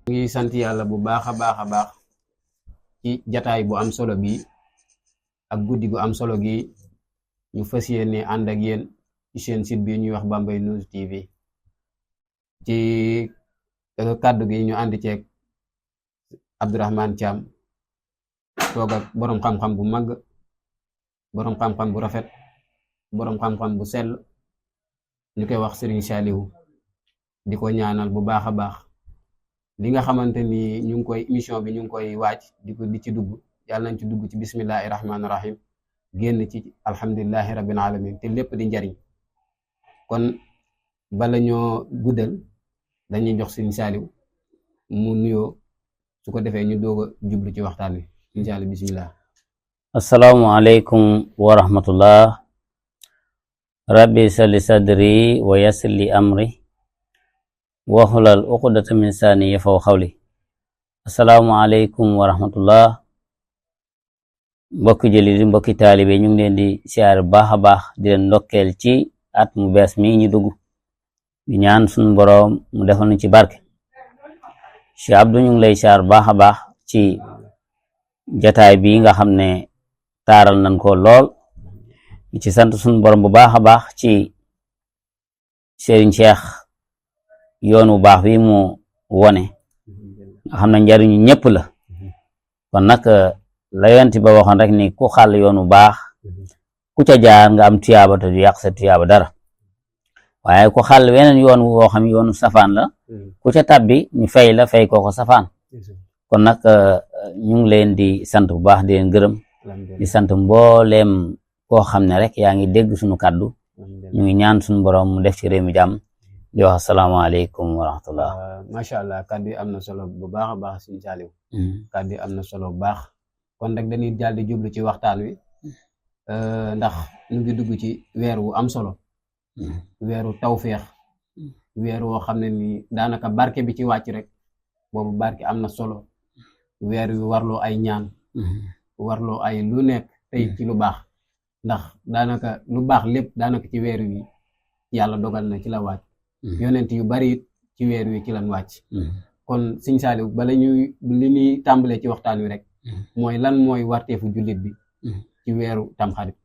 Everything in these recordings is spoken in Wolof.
ngi sant yàlla bu baax a baax ci jataay bu am solo bi ak guddi gu am solo gi ñu fas yéene ànd ak yéen ci seen site bi ñuy wax Bambey News TV ci kàddu gi ñu ànd ceeg Abdourahmane Thiam toog ak boroom xam-xam bu mag, boroom xam-xam bu rafet, boroom xam-xam bu sell ñu koy wax Serigne Saliou di ko ñaanal bu baax a baax li nga xamante ni ñu ngi koy émission bi ñu ngi koy waaj di ci dugg yàlla nañ ci dugg ci bismillahi rahmaani rahim génn ci alhamdulillahi rabbil alamin te lépp di njariñ. kon bala ñoo guddal dañuy jox Serigne Saliou mu nuyoo su ko defee ñu doog a jublu ci waxtaan wi incha allah bismillah. assalaamu aleykum wa rahmatullah. rabbi salli sadri wa yassir li amri waxulal uqdata min saani yafaw xawli. assalaamu aleykum wa rahmatullah. mbokki jëli di mbokki taalibe ñu ngi leen di siyaar baax a baax di leen ndokkeel ci at mu bees mi ñu dugg di ñaan suñu boroom mu defal ñu ci barke. Cheikh Abdou ñu ngi lay siyaar baax a baax ci jataay bi nga xam ne taaral nañ ko lool ci sant suñu borom bu baax a baax ci Serigne Cheikh yoon wu baax wi mu wone nga xam ne njariñu ñëpp la. kon nag la yonent ba waxoon rek ni ku xàll yoon wu baax ku ca jaar nga am tuyaaba te du yàq sa tuyaaba dara, waaye ku xàll weneen yoon woo xam yoonu safaan la ku ca tabbi ñu fay la fay kooko safaan. kon nag ñu ngi leen di sant bu baax di leen gërëm di sant mbooleem koo xam ne rek yaa ngi dégg suñu kàddu ñu ngi ñaan suñu borom mu def ci réew mi jàmm di wax asalaamaaleykum wa rahmatullah. macha allah kàddu yi am na solo bu baax a baax Serigne Saliou kàddu yi am na solo bu baax. kon rek dañuy jàll di jublu ci waxtaan wi ndax ñu ngi dugg ci weer wu am solo weeru tawféex weer woo xam ne ni daanaka barke bi ci wàcc rek boobu barke am na solo weer wi warloo ay ñaan warloo ay lu nekk tey ci lu baax ndax daanaka lu baax lépp daanaka ci weer wi yàlla dogal na ci la wàcc yonent yu bari it ci weer wi ci lan wàcc. kon Serigne Saliou bala ñuy li ñuy tàmbalee ci waxtaan wi rek mooy lan mooy warteefu jullit bi ci weeru tamxarit.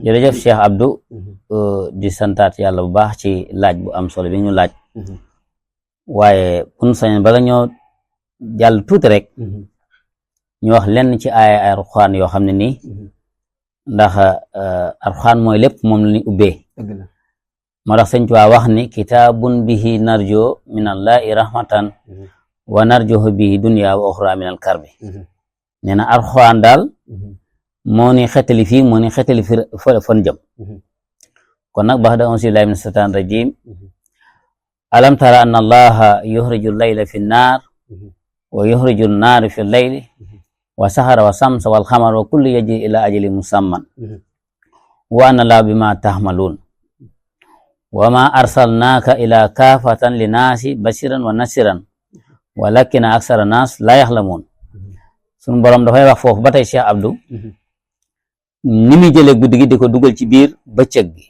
jërëjëf Cheikh Abdou di santaat yàlla bu baax ci laaj bu am solo bi ñu laaj waaye kun sañ bala ñoo jàll tuuti rek ñu wax lenn ci ay alxuraan yoo xam ne nii ndax alxuraan mooy lépp moom la ñu ubbee moo tax sëñ Tuubaa wax ni kitaabun bihi narjo minallahi rahmatan wa narjohu bihi dunya wa uxra minal karbi. nee na alxuraan daal moo ni xetali fii moo ni xetali fi fan jëm. kon nag baxda auzu billahi mina shaytaani rajim alam tara anna allaha yuxriju layla fi nnaar wa yuxriju nnaara fi layli wa saxara wa samsa wal xamara wa kullu yajri ila ajali musamman wa anna allaha bima taxmaluun wa ma arsalnaaka ila kaafatan linnaasi bashiran wa nasiran walakin aksara naas laa yaxlamuun. sunu borom dafay wax foofu ba tey Cheikh Abdou ni muy jëlee guddi gi di ko dugal ci biir bëccëg gi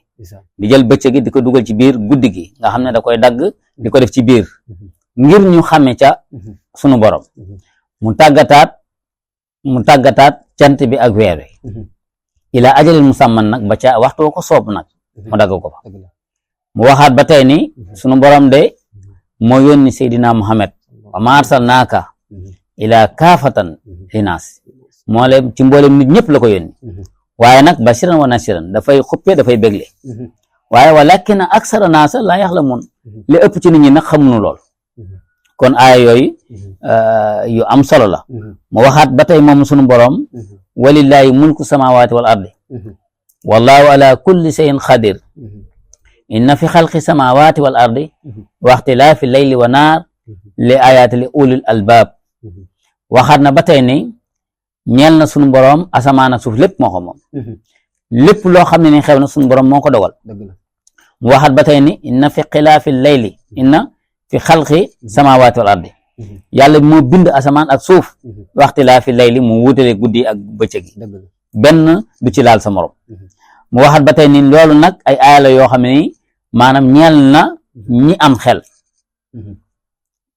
di jël bëccëg gi di ko dugal ci biir guddi gi nga xam ne da koy dagg di ko def ci biir ngir ñu xame ca sunu borom mu tàggataat cant bi ak weer wi ila ajalil musamman nag ba ca waxtu ko soob nag mu dagg ko fa. mu waxaat ba tey ni sunu borom de moo yónni Seydina Muhammad wa ma arsalnaaka ila kaafatan linaas moo leen ci mboolem nit ñëpp la ko yónni waaye nag bashiran wa nasiran dafay xuppe dafay bégle waaye walakin aksara naasa laa yaxlamuun li ëpp ci nit ñi nag xamuñu lool. kon aaya yooyu yu am solo la. mu waxaat ba tey moom sunu borom walillahi mulku samawati wal ardi wallahu ala kulli shay'in qadir inna fi xalqi samawati wal ardi wa ixtilaafi layli wa naar li ayaati li ulil albaab. waxaat na ba tey ni ñeel na sunu boroom asamaan ak suuf lépp moo ko moom lépp loo xam ne ni xew na sunu boroom moo ko dogal. mu waxaat ba tey ni inna fi xilaafi layli inna fi xalqi samawati wal ardi yàlla moo bind asamaan ak suuf wa ixtilaafi layli mu wutale guddi ak bëccëg yi benn du ci laal sa morom. mu waxaat ba tey ni loolu nag ay aaya la yoo xam ne ni maanaam ñeel na ñi am xel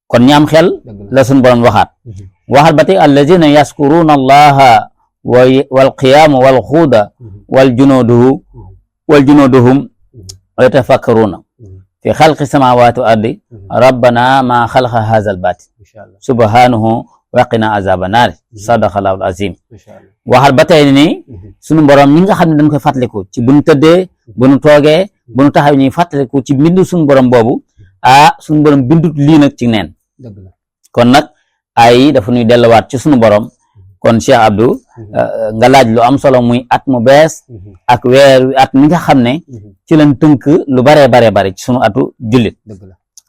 kon ñaam xel la suñ borom waxaat waxal ba tey allazina yaskuruna allaha wal qiyaamu wal xuuda wal junuduhum wa yatafakkaruna fi xalqi samawati wal ardi rabbana ma xalqa hazal batil subhanahu waqina azaba naari sadaqallahu azim waxal ba tey ni suñu borom ñi nga xam ne dañ koy fàttaliku ci bu ñu tëddee bu ñu toogee bu ñu taxaw ñuy fàttaliku ci bindu suñu borom boobu suñu borom bindut lii nag ci neen kon nag ay dafa ñuy delluwaat ci suñu borom kon Cheikh Abdou nga laaj lu am solo muy at mu bees ak weer at mi nga xam ne ci lañ tënk lu baree bare ci sunu atu jullit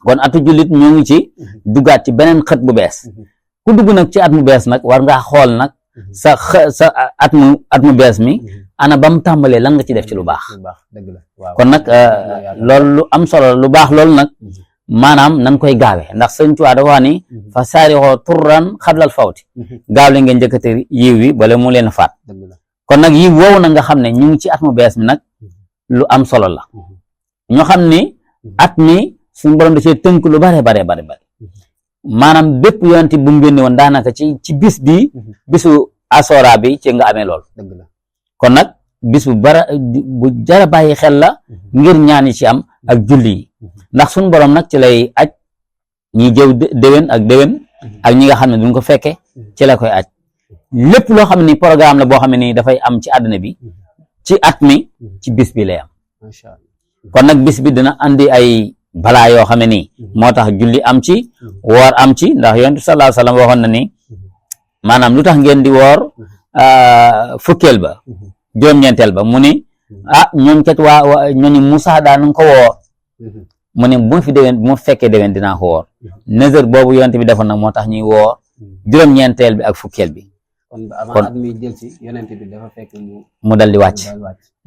kon atu jullit ñoo ngi ci duggaat ci beneen xët bu bees ku dugg nag ci at mu bees nag war ngaa xool nag sa at mu bees mi ana ba mu tàmbalee lan nga ci def ci lu baax kon nag loolu lu am solo lu baax loolu nag maanaam nan koy gaawe ndax sëñ Tuubaa dafa wax ni fa saarixoo turran xablal fawti gaaw le ngeen njëkkate yiw wi bala mu leen faat kon nag yiw woowu na nga xam ne ñu ngi ci at mu bees mi nag lu am solo la ñoo xam ni at mi suñu borom da cee tënk lu bare maanaam bépp yonent bu mu génne woon daanaka ci bis bi bisu asora bi ci nga amee lool kon nag bis bu jara bàyyi xel la ngir ñaan yi ci am ak julli yi ndax suñu borom nag ci lay aj ñi jëw déwén ak ñi nga xam ne duñ ko fekke ci la koy aj lépp loo xam ne ni programme la boo xam ne nii dafay am ci àdduna bi ci at mi ci bis bi lay am kon nag bis bi dina andi ay balaa yoo xam ne nii moo tax julli am ci woor am ci ndax yonent sallallahu alayhi wasallam waxoon na ni maanaam lu tax ngeen di woor fukkeel ba juróom-ñeenteel ba mu ni ñoom kat waa ñooñu Musaa daa nu ko woor mu ne bu ma fekkee déwén dinaa ko woor nëzër boobu yonent bi defoon nag moo tax ñuy woor juróom-ñeenteel bi ak fukkeel bi kon at mi jël ci yonent bi dafa fekk mu dal di wàcc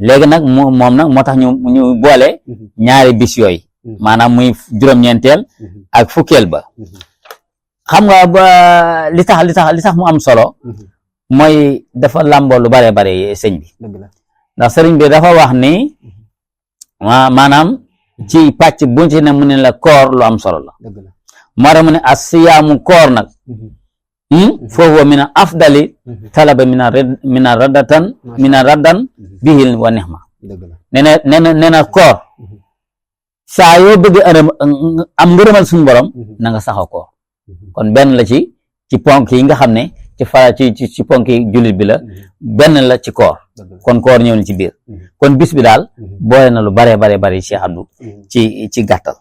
léegi nag moom nag moo tax ñu boole ñaari bis yooyu maanaam muy juróom-ñeenteel ak fukkeel ba xam nga ba li tax mu am solo mooy dafa làmboo lu bare sëñ bi ndax sëriñ bi dafa wax ni maanaam ci pàcc bu ci ne mu ne la koor lu am solo la moo tax mu ne asiyaamu koor nag foofu min afdali talaba mina raddan bihil wa nihma nee na koor saa yoo bëgg am ngërëmal suñu borom na nga saxoo koor kon benn la ci ponk yi nga xam ne ci ponk yi jullit bi la benn la ci koor kon koor ñëw na ci biir kon bis bi daal boole na lu bare Cheikh Abdou ci gàttal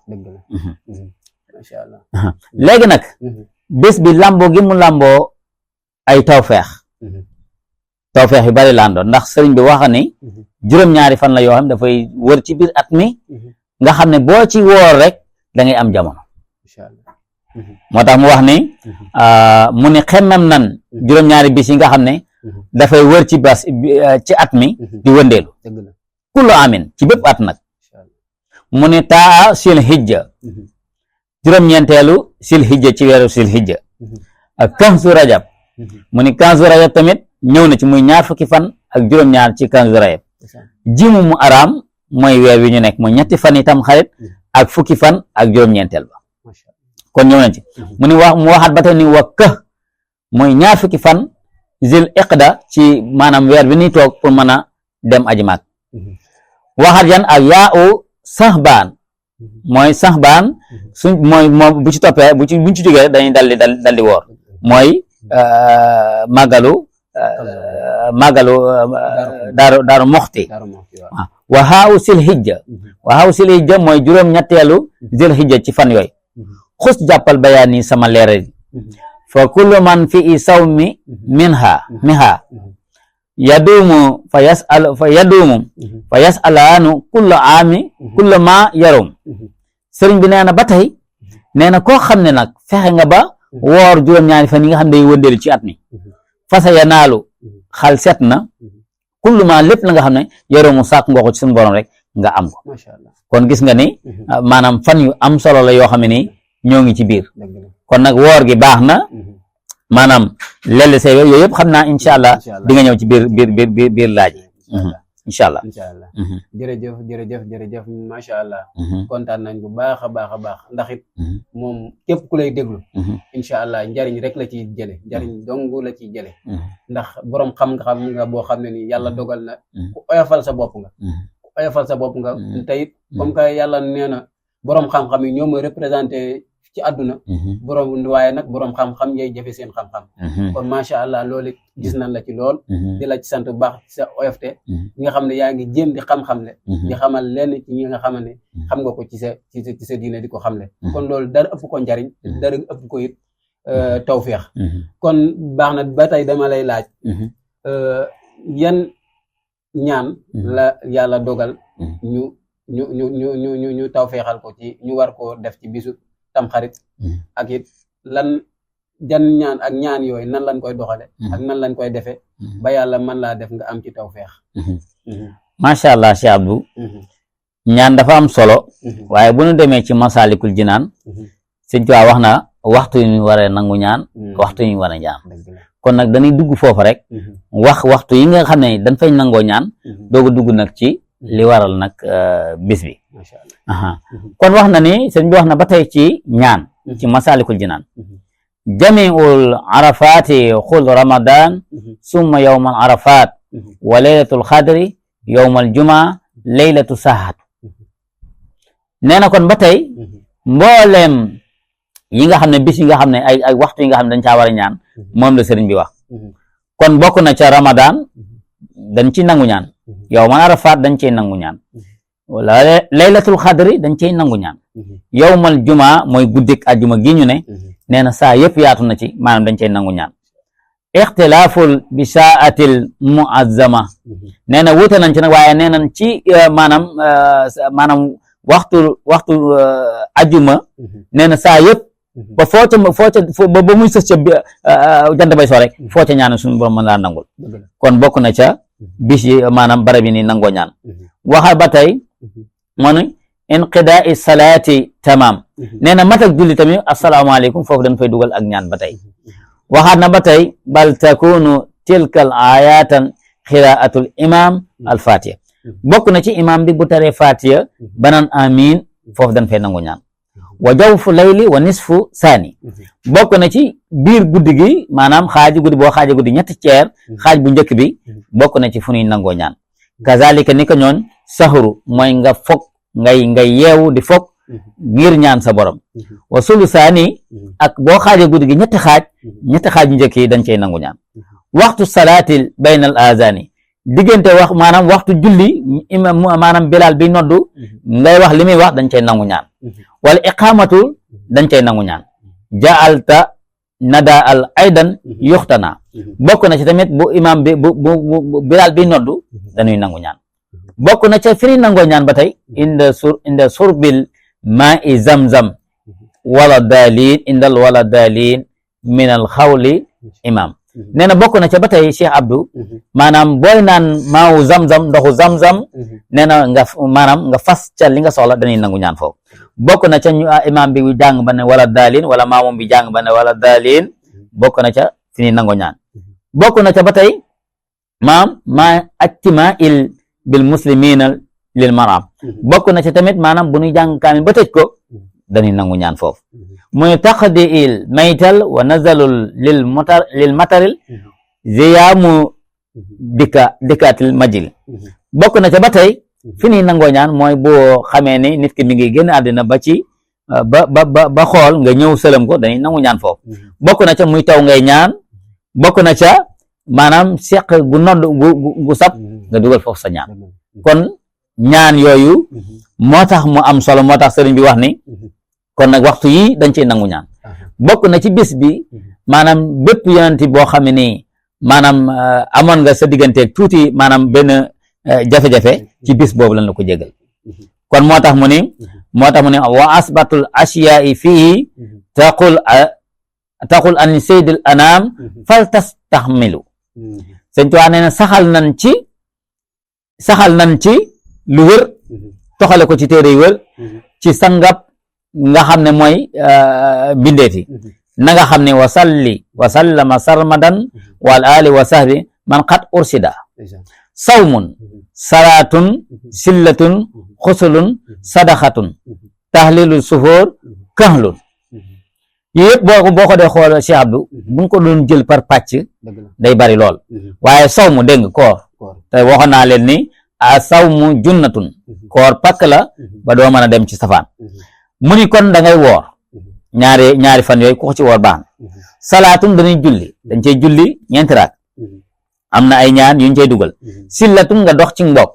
léegi nag bés bi lamboo gi mu lamboo ay tawfeex yu bari landoo ndax sëriñ bi wax ni juróom-ñaari fan la yoo xam dafay wër ci biir at mi nga xam ne boo ci woor rek da ngay am jamono moo tax mu wax ni mu ne xemmem nan juróom-ñaari bis yi nga xam ne dafay wër ci at mi di wëndeelu kullu amin ci bépp at nag mu ne taa sil hijja juróom-ñeenteelu sil hijja ci weeru sil hijja ak kanzu rajab mu ne kanzu rajab tamit ñëw na ci muy ñaar fukki fan ak juróom-ñaar ci kanzu rajab jimu mu araam mooy weer wi ñu nekk mooy ñetti fan itam xarit ak fukki fan ak juróom-ñeenteel ba kon ñëw nañ ci mu waxaat ba tey ni wa kë mooy ñaar fukki fan zil iqda ci maanaam weer bi ñuy toog pour mën a dem aji maak waxaat yan ak yaa u saxbaan mooy saxbaan moom bu ci toppee buñ ci jógee dañuy dal di woor mooy màggalu daaru moxti wa haaw sil hijja mooy juróom-ñetteelu zil hijja ci fan yooyu xus jàppal bayaan yi sama leeral fa kullu man fi i sawmi miha yaduumu fa yasalaanu kulla aami kulla ma yarum sëriñ bi nee na ba tey nee na koo xam ne nag fexe nga ba woor juróom-ñaari fan yi nga xam ne day wëndeelu ci at mi fasa yanaalu xal set na kullu ma lépp la nga xam ne yarumu sàkk nga ko ci suñu borom rek nga am ko kon gis nga ni maanaam fan yu am solo la yoo xam ne nii ñoo ngi ci biir kon nag woor gi baax na maanaam lell say yooyu yëpp xam naa incha allah di nga ñëw ci biir laaj incha allah. jërëjëf macha allah. kontaan nañ bu baax a baax ndax it moom képp ku lay déglu. incha allah njariñ rek la ciy jële njariñ dong la ciy jële ndax borom xam-xam nga boo xam ne ni yàlla dogal na ku oyofal sa bopp nga te it comme que yàlla nee na borom xam-xam yi ñoo ma représenté ci àdduna waaye nag borom xam-xam yay jëfe seen xam-xam kon macha allah loolu gis nañ la ci lool di la ci sant bu baax ci sa oyofte nga xam ne yaa ngi jéem di xam-xam le di xamal lenn ci ñi nga xam ne xam nga ko ci sa diine di ko xamle kon loolu dara ëpp ko njariñ dara ëpp ko it tawféex kon baax na ba tey dama lay laaj yan ñaan la yàlla dogal ñu tawféexal ko ci ñu war koo def ci bisu Tamxarit ak it lan jan ñaan ak ñaan yooyu nan lañ koy doxale ak nan lañ koy defee ba yàlla mën laa def nga am ci tawféex macha allah Cheikh Abdou ñaan dafa am solo waaye bu ñu demee ci Masaalikul Jinaan Sëñ Tuubaa wax na waxtu yu ñu waree nangu ñaan waxtu yu ñu war a ñaan kon nag dañuy dugg foofu rek wax waxtu yi nga xam ne dañ fay nangoo ñaan dooga dugg nag ci li waral nag bis bi kon wax na ni sëñ bi wax na ba tey ci ñaan ci Masaalikul Jinaan jamiul arafaati xul ramadan summa yowmal arafat wa laylatul xadri yowmal juma laylatu sahat nee na kon ba tey mbooleem yi nga xam ne bis yi nga xam ne ay waxtu yi nga xam ne dañ caa war a ñaan moom la sëriñ bi wax kon bokk na ca ramadan dañ ci nangu ñaan yowmal arafat dañ cey nangu ñaan wala laylatul xadri dañ cey nangu ñaan yowmal juma mooy guddik ajjuma gi ñu ne nee na saa yëpp yaatu na ci maanaam dañ cey nangu ñaan ixtilaaful bi saatil muazzama nee na wuute nañ ci nag waaye nee nañ ci maanaam waxtu ajjuma nee na saa yëpp ba ba muy sës ca jant bay soo rek foo ca ñaan suñu borom mën laa nangul kon bokk na ca bis yi maanaam barab yi ni nangoo ñaan waxal ba tey moo ne inqidaai salaati tamam nee na mat ak julli tamit asalaamaaleykum foofu dañ fay dugal ak ñaan ba tey waxaat na ba tey bal takunu tilkal ayatan xiraatul imam al fatiha bokk na ci imam bi bu taree fatiha banan amin foofu dañ fay nangu ñaan wa jawfu layli wa nisfu saani bokk na ci biir guddi gi maanaam xaaji guddi boo xaaji guddi ñetti ceer xaaj bu njëkk bi bokk na ci fu ñuy nangoo ñaan kazalika ni ko ñoon saxuru mooy nga fog ngay yeewu di fog ngir ñaan sa borom wa sulu saani ak boo xaaje guddi gi ñetti xaaj bu njëkk yi dañ cey nangu ñaan waxtu salaatil bayna al azani diggante wax maanaam waxtu julli maanaam bilal bi noddu ngay wax li muy wax dañ cey nangu ñaan wala iqamatu dañ cey nangu ñaan jaalta nada al aydan yuxtana bokk na ci tamit bu imam bi bu bilal bi noddu dañuy nangu ñaan bokk na ca firi nangoo ñaan ba tey inda surbil maa i zamzam wala dalin indal wala dalin min al xawli imam nee na bokk na ca ba tey Cheikh Abdou maanaam booy naan maawu zamzam ndoxu zamzam nee na nga fas ca li nga soxla dañuy nangu ñaan foofu bokk na ca imam bi jàng ba ne wala dalin wala maamum bi jàng ba ne wala dalin bokk na ca fi ñuy nango ñaan bokk na ca ba tey ma ajtima il bil muslimina lil maram bokk na ca tamit maanaam bu ñuy jàng kaamil ba tëj ko dañuy nangu ñaan foofu muy taqdi il maytal wa nazalul lil mataril ziyaamu dikaatil majil bokk na ca ba tey fi ñuy nangoo ñaan mooy boo xamee ni nit ki mi ngi génn àddina ba ci ba xool nga ñëw sëlam ko dañuy nangu ñaan foofu bokk na ca muy taw ngay ñaan bokk na ca maanaam seq gu nodd gu sab nga dugal foofu sa ñaan kon ñaan yooyu moo tax mu am solo moo tax sëriñ bi wax ni kon nag waxtu yi dañ ciy nangu ñaan bokk na ci bis bi maanaam bépp yonent boo xam ne nii maanaam amoon nga sa digganteeg tuuti maanaam benn jafe-jafe ci bis boobu lañ la ko jégal kon moo tax mu ni wa asbatul ashiyaai fii taqul an sayyidil anam fal tastaxmilu sëñ Tuubaa nee na saxal nañ ci lu wër toxale ko ci téere yu wër ci sangab nga xam ne mooy bindeeti na nga xam ne wa salli wa sallama sarmadan wal ali wa sahbi man qad ursida sawmun salaatun sillatun xusulun sadaxatun tahlilul sufoor kahlun yii yëpp boo ko dee xool Cheikh Abdou bu nga ko doon jël par pàcc day bari lool waaye saw mu dégg nga koor te waxoon naa leen ni a saw mu junnatun koor pakk la ba doo mën a dem ci safaan mu ni kon da ngay woor ñaari fan yooyu ku ko ci woor baax na salaatun dañuy julli dañ cey julli ñeenti raak am na ay ñaan yuñ cey dugal sillatun nga dox ci mbokk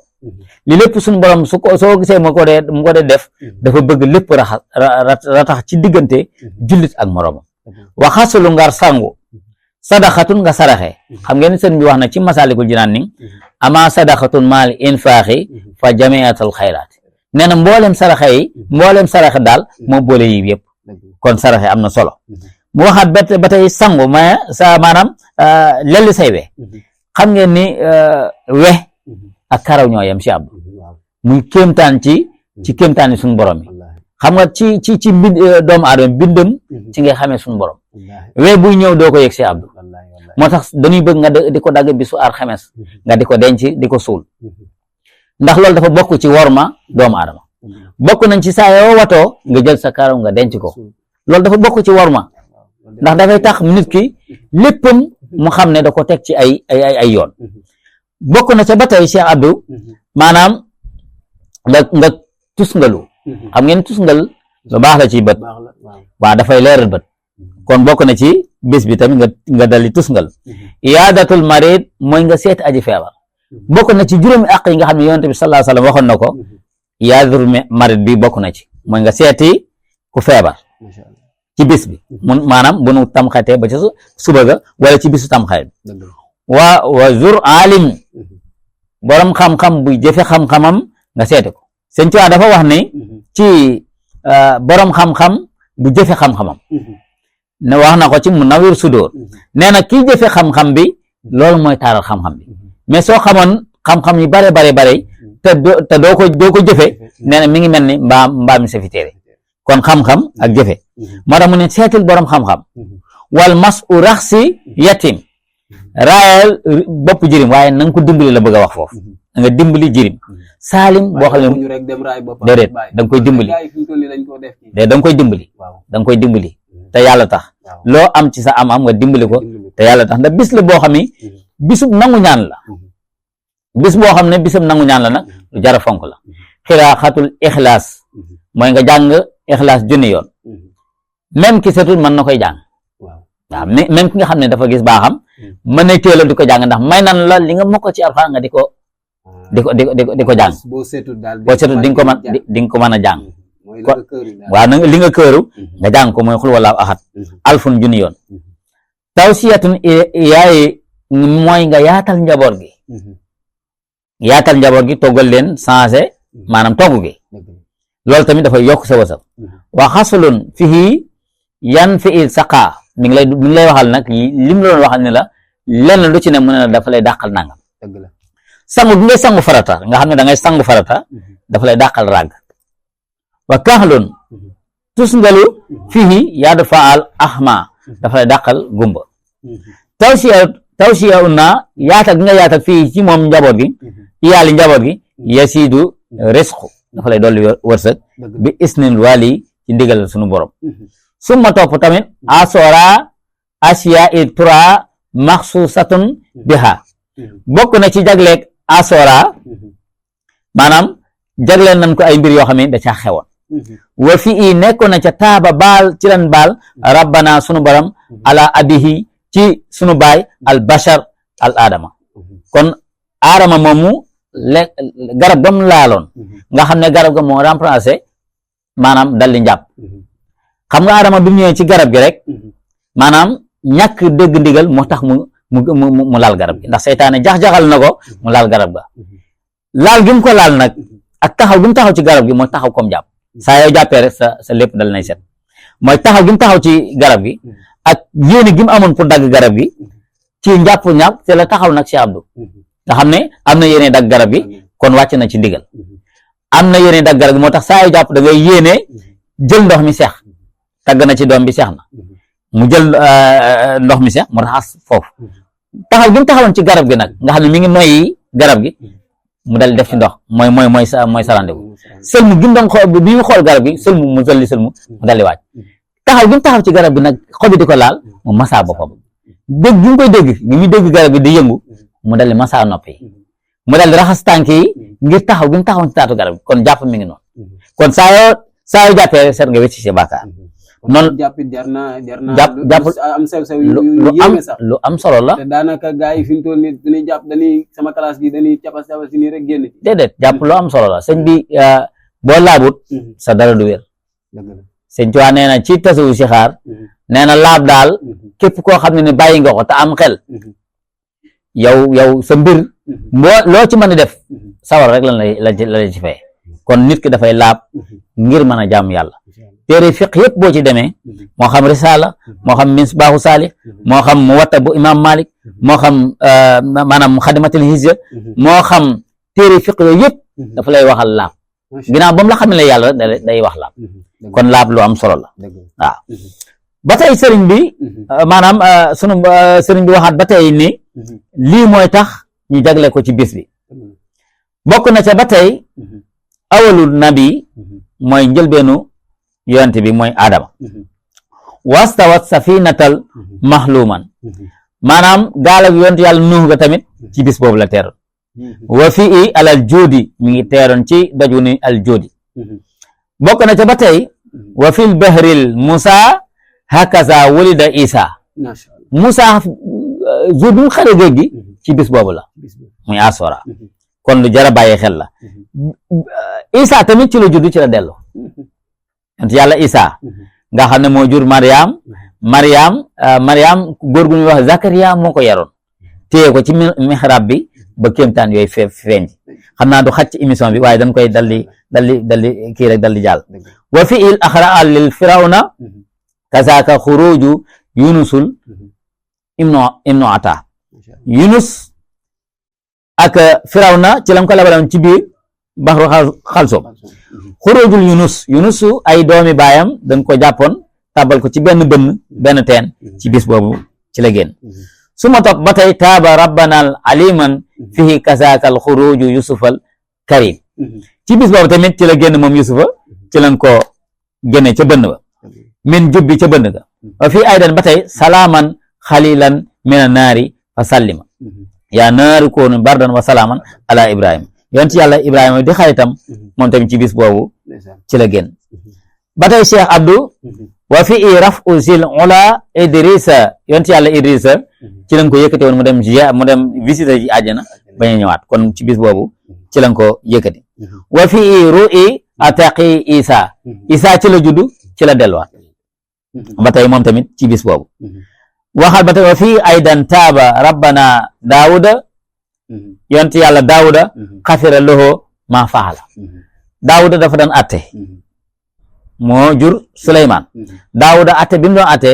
li lépp suñu borom soo gisee mu ko dee def dafa bëgg lépp ratax ci diggante jullit ak moroomam waxasulu ngar sangu sadaxatun nga saraxe xam ngeen sëñ bi wax na ci Masaalikul Jinaan ni ama sadaxatun maal infaaxi fa jamiatul xayraat nee na mbooleem saraxe daal moo boole yi yëpp kon saraxe am na solo mu waxaat ba tey sangu maanaam lelli say we xam ngeen ni we ak karaw ñoo yem si ab muy kéemtaan ci kéemtaan yi suñu borom yi xam nga ci doomu aadama bindam ci ngay xamee suñu borom we buy ñëw doo ko yëg si abdu moo tax dañuy bëgg nga di ko dagg bisu alxames nga di ko denc di ko suul ndax loolu dafa bokk ci worma doomu aadama bokk nañ ci saa yoo watoo nga jël sa karaw nga denc ko loolu dafa bokk ci worma ndax dafay tax nit ki léppam mu xam ne da ko teg ci ay yoon bokk na ca ba tey Cheikh Abdou maanaam nga tusngalu xam ngeen tusngal lu baax la ci bët waaw dafay leeral bët kon bokk na ci bés bi tamit nga dali tusngal iyaadatul marid mooy nga seeti aji feebar bokk na ci juróomi àq yi nga xam ne yonent bi sallallahu alayhi wasallam waxoon na ko iyaadatul marid bi bokk na ci mooy nga seeti ku feebar ci bis bi maanaam bu nu tamxatee ba ci suba ga wala ci bisu tamxarit wa zur alim borom xam-xam bu jëfe xam-xamam nga seeti ko sëñ Tuubaa dafa wax ne ci borom xam-xam bu jëfe xam-xamam ne wax na ko ci Munawwir Sudóor nee na kii jëfe xam-xam bi loolu mooy taaral xam-xam bi mais soo xamoon xam-xam yi bare te doo ko jëfe nee na mi ngi mel ni mbaa mi sa fi téere kon xam-xam ak jëfe moo tax mu ne seetil borom xam-xam wal mas u rax si yatim raayal bopp jirim waaye na nga ko dimbali la bëgg a wax foofu da nga dimbali jirim saalim boo xam ne déedéet da nga koy dimbali da nga koy dimbali te yàlla tax loo am ci sa am nga dimbali ko te yàlla tax ndax bis la boo xam ne bisub nangu ñaan la bis boo xam ne bisub nangu ñaan la nag lu jara fonk la xiraaxatul ixlaas mooy nga jàng ixlaas junni yoon même ki setul mën na koy jàng waaw même ki nga xam ne dafa gis baaxam mën na téela di ko jàng ndax may nan la li nga mokk ci alxuraan nga di ko jàng boo setul di nga ko mën a jàng waaw na li nga këru nga jàng ko mooy xul walaahu ahad alfun junni yoon tawsiyatun yaay mooy nga yaatal njaboot gi toggal leen changé maanaam togg gi loolu tamit dafay yokk sa wasam wa xasulun fihi yan fi il saqa mi ngi lay waxal nag lim la doon waxal ne la lenn lu ci ne mu ne la dafa lay dàqal nangam sangu bi ngay sangu farata nga xam ne da ngay sangu farata dafa lay dàqal ràgg wa kaxlun tusngalu fihi yaa dafa al ahma dafa lay dàqal gumba tawsiya una yaatal gi nga yaatal fii ci moom njaboot gi iyaali njaboot gi yasidu risqu dafa lay dolli wërsëg bi isnil wali ci ndigal sunu borom summa topp tamit asora asiya i tura maxsusatun biha bokk na ci jagleeg asora maanaam jagleel nañ ko ay mbir yoo xam ne da caa xewoon wa fi i nekkoon na ca taaba baal ci lan baal rabbana sunu borom ala abihi ci sunu baay al bashar al adama kon aadama moomu garab gam laaloon nga xam ne garab ga moo remplacé maanaam daldi njàpp xam nga aadama bi mu ñëwee ci garab gi rek maanaam ñàkk dégg ndigal moo tax mu laal garab gi ndax seytaane jax-jaxal na ko mu laal garab ga laal gi mu ko laal nag ak taxaw gi mu taxaw ci garab gi mooy taxaw comme jàpp saa yoo jàppee rek sa lépp dal nay set mooy taxaw gi mu taxaw ci garab gi ak yéene gi mu amoon pour dagg garab gi ci njàpp te la taxaw nag Cheikh Abdou nga xam ne am na yéene dagg garab gi kon wàcc na ci ndigal am na yéene dagg garab gi moo tax saa yoo jàpp da ngay yéene jël ndox mi seex tagg na ci doom bi seex na mu jël ndox mi seex mu raxas foofu taxaw gi mu taxawoon ci garab gi nag nga xam ne mi ngi noyyi garab gi mu dal def ci ndox mooy sarandeku sëlmu gi mu doon xool bi mu xool garab gi sëlmu mu jolli sëlmu mu daldi wàcc taxaw gi mu taxaw ci garab bi nag xobi di ko laal mu masaa boppam dégg gi mu koy dégg gi muy dégg garab bi di yëngu mu daldi masaa noppi mu daldi raxas tànk yi ngir taxaw gi mu taxaw ci taatu garab bi kon jàpp mi ngi noonu kon saa yoo jàppee seet nga wecc ci bàkkaar noonu jàppit jar na jàpp am sew yu yéeme sax lu am solo la te daanaka gars yi fi mu toll nii dañuy jàpp dañuy sama classe bi dañuy capas si nii rek génn déedéet jàpp lu am solo la sëñ bi boo laabut sa dara du wér sëñ Tuubaa nee na ci tasawu si xaar nee na laab daal képp koo xam ne bàyyi nga ko te am xel yow sa mbir loo ci mën a def sawar rek lan la ci fay kon nit ki dafay laab ngir mën a jaamu yàlla téere fiq yëpp boo ci demee moo xam risaala moo xam misbaahu saalih moo xam muwatta bu imam malik moo xam maanaam xadimatul hizya moo xam téere fiq yooyu yëpp dafa lay waxal laab ginnaaw ba mu la xam ne yàlla day wax laab kon laab lu am solo la waaw ba tey sëriñ bi maanaam sunu sëriñ bi waxaat ba tey ni lii mooy tax ñu jagle ko ci bis bi bokk na ca ba tey awalul nabi mooy njëlbeenu yonent bi mooy Adama wastawat safinatal mahluman maanaam gaal ak yonent yàlla Nuux ga tamit ci bis boobu la teeroon wa fii alal joodi mi ngi teeroon ci daju ni al joodi bokk na ca ba tey wa fil bahril Musa hakaza walida Isa Musa jour bi mu xare géej gi ci bis boobu la muy asora kon lu jara bàyyi xel la Isa tamit ci la juddu ci la dellu yonent yàlla Isa nga xam ne moo jur Mariam góor gu ñuy wax Zakaria moo ko yaroon téye ko ci mihrab bi ba kéemtaan yooyu feeñ xam naa du xaj ci émission bi waaye dañ koy daldi kii rek daldi jàll wa fi il axra lil firawna kazaka xuruju yunusul ibnu ata yunus ak firawna ci lam ko labaloon ci biir baxru xalsom xurujul yunus ay doomi baayam dañ ko jàppoon tàbbal ko ci benn teen ci bis boobu ci la génn su ma topp ba tey taaba rabbanal aliman fihi kasakal xuruju yusufal karim ci bis boobu tamit ci la génn moom yusufa ci lañ ko génne ca bënn ba min jubbi ca bënn ga wa fii aydan ba tey salaaman xalilan mina naari fa sallima yaa naari koonu bardan wa salaaman ala ibrahima yonent yàlla ibrahima di xaritam moom tamit ci bis boobu ci la génn ba tey Cheikh Abdou wa fi i raf u zil ula idrissa yonent yàlla idrissa ci lañ ko yëkkati woon mu dem visiter ji àjjana bañ a ñëwaat kon ci bis boobu ci lañ ko yëkkati wa fi i ru'i ataqi isa ci la juddu ci la delluwaat ba tey moom tamit ci bis boobu waxal ba tey wa fi aydan taaba rabbana daawuda yonent yàlla daawuda xafira lahu ma faala daawuda dafa daan atte moo jur Suleymaan daawuda atte bi mu doon atte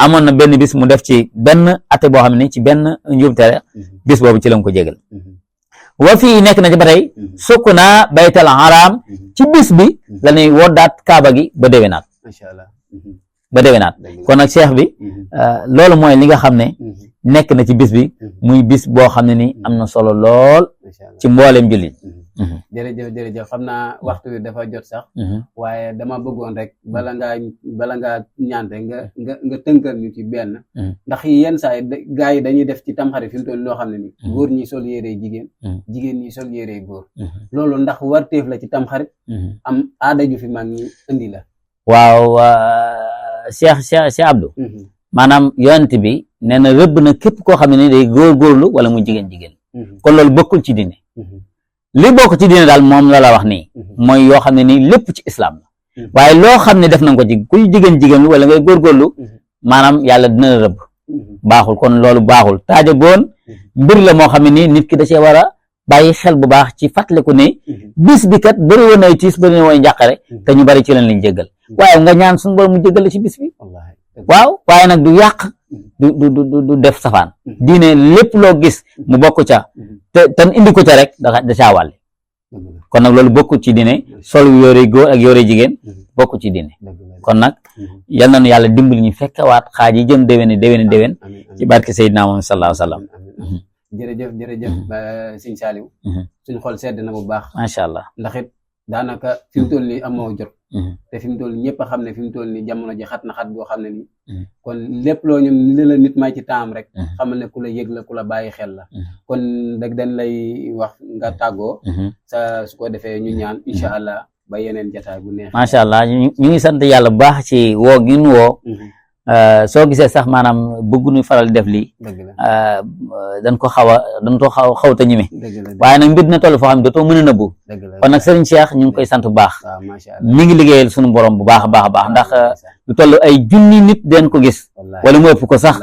amoon na benn bis mu def ci benn atte boo xam ne ci benn njuumte bis boobu ci lañ ko jégal wa fii nekk na ci ba tey sukkuna baytal haram ci bis bi la ñuy woddaat kaaba gi ba déwénaat kon nag cheikh bi loolu mooy li nga xam ne nekk na ci bis bi muy bis boo xam ne ni am na solo lool ci mboolem jullit jërëjëf xam naa waxtu bi dafa jot sax waaye dama bëggoon rek bala ngaa ñaante nga tënkal ñu ci benn ndax yenn saa yi gars yi dañuy def ci tamxarit fi mu toll loo xam ne ni góor ñi sol yére jigéen jigéen ñi sol yére góor loolu ndax warteef la ci tamxarit am aada ju fi mag ñi indi la waaw Cheikh Abdou maanaam yonent bi nee na rëbb na képp koo xam ne ni day góorgóorlu wala mu jigéen kon loolu bokkul ci diine li bokk ci diine daal moom la wax nii mooy yoo xam ne nii lépp ci islam la waaye loo xam ne def nañ ko ci kuy jigéen wala ngay góorgóorlu maanaam yàlla dina la rëbb baaxul kon loolu baaxul taaja boon mbir la moo xam ne nii nit ki da cee war a bàyyi xel bu baax ci fàttaliku ne bis bi kat bëri woon ay tiis bëri woon njàqare te ñu bari ci leen lañ jéggal waaye nga ñaan suñu borom mu jéggal la ci bis bi waaw waaye nag du yàq du def safaan diine lépp loo gis mu bokk ca te indi ko ca rek da caa wàlle kon nag loolu bokkul ci diine sol yore góor ak yore jigéen bokkul ci diine kon nag yal nañu yàlla dimbali ñu fekkawaat xaaj yi jëm déwén ci barke Seydina Muhammad sallallahu alayhi wa sallam jërëjëf ba sëñ Saliou suñ xol sedd na bu baax macha allah ndax it daanaka fi mu toll nii amoo jot te fi mu toll nii ñëpp a xam ne fi mu toll nii jamono ji xat na xat boo xam ne nii kon lépp loo ñu li la nit may ci temps rek xamal ne ku la yëg la ku la bàyyi xel la kon rek dañ lay wax nga tàggoo sa su ko defee ñu ñaan incha allah ba yeneen jataay bu neex macha allah ñu ngi sant yàlla bu baax ci woo gi ñu woo soo gisee sax maanaam bëgguñu faral di def lii dañ ko xaw ta ñime waaye nag mbir na toll foo xam ne dootoo mën a nëbbu kon nag Serigne Cheikh ñu ngi koy sant bu baax mi ngi liggéeyal suñu borom bu baax a baax a baax ndax lu toll ay junni nit den ko gis wala mu ëpp ko sax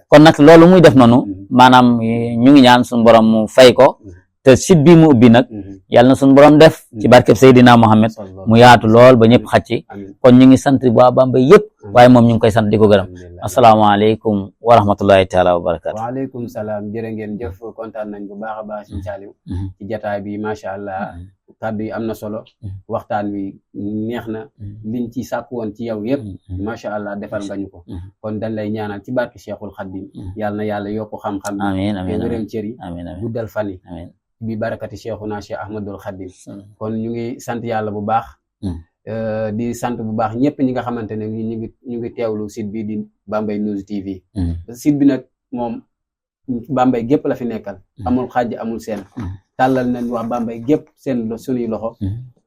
kon nag loolu muy def noonu maanaam ñu ngi ñaan suñu borom mu fay ko te site bi mu ubbi nag yàlla na suñu borom def ci barkeb Seydina Mohamed mu yaatu lool ba ñëpp xacci kon ñu ngi sant waa Bambey yëpp waaye moom ñu ngi koy sant di ko gërëm asalaamaaleykum wa rahmatullahi taala wa barakatu waaleykum salaam jërë ngeen jëf kontaan nañ bu baax a baax Serigne Saliou ci jataay bi macha allah kàddu yi am na solo waxtaan wi neex na liñ ci sàkku woon ci yow yëpp macha allah defal nga ñu ko kon dañ lay ñaanal ci barke Cheikhul Khadim yàlla na yàlla yokku xam-xam amiin te wéral cër yi guddal fan yi amiin bi barakati Cheikhuna Cheikh Ahmadul Khadim kon ñu ngi sant yàlla bu baax di sant bu baax ñëpp ñi nga xamante ne ñu ngi teewlu site bi di Bambey News TV site bi nag moom Bambey gépp la fi nekkal amul xaaj amul seen tàllal nañ wax Bambey gépp seen suñuy loxo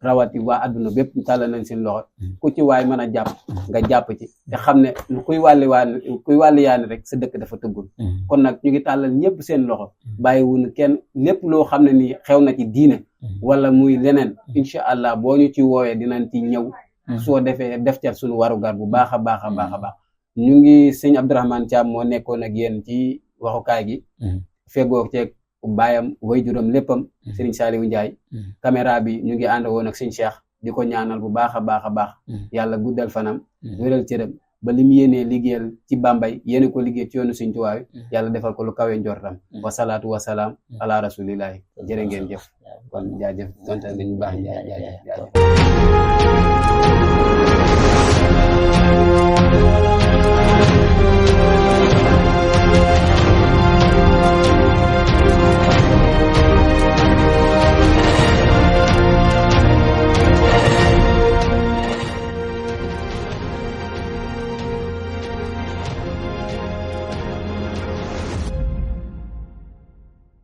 rawati waa adduna bépp tàllal nañ seen loxo ku ci waay mën a jàpp nga jàpp ci te xam ne kuy wàlli yaani rek sa dëkk dafa tëggul kon nag ñu ngi tàllal ñëpp seen loxo bàyyiwuñu kenn lépp loo xam ne nii xew na ci diine wala muy leneen incha allah boo ñu ci woowee dinañ ci ñëw soo defee def ca suñu warugar bu baax a baax a baax a baax ñu ngi sëñ Abdourahmane Thiam moo nekkoon ak yéen ci waxukaay gi feggoo ceeg baayam wayjuram léppam Serigne Saliou Ndiaye caméra bi ñu ngi ànd woon ak sëñ Cheikh di ko ñaanal bu baax a baax a baax yàlla guddal fanam wéral cëram ba li mu yéenee liggéeyal ci Bambey yéene ko liggéey ci yoonu Serigne Touba yàlla defal ko lu kawe njortam wasalaatu wasalaam ala rasulillahi jërë ngeen jëf kon jaajëf donte nañu baax jaajëf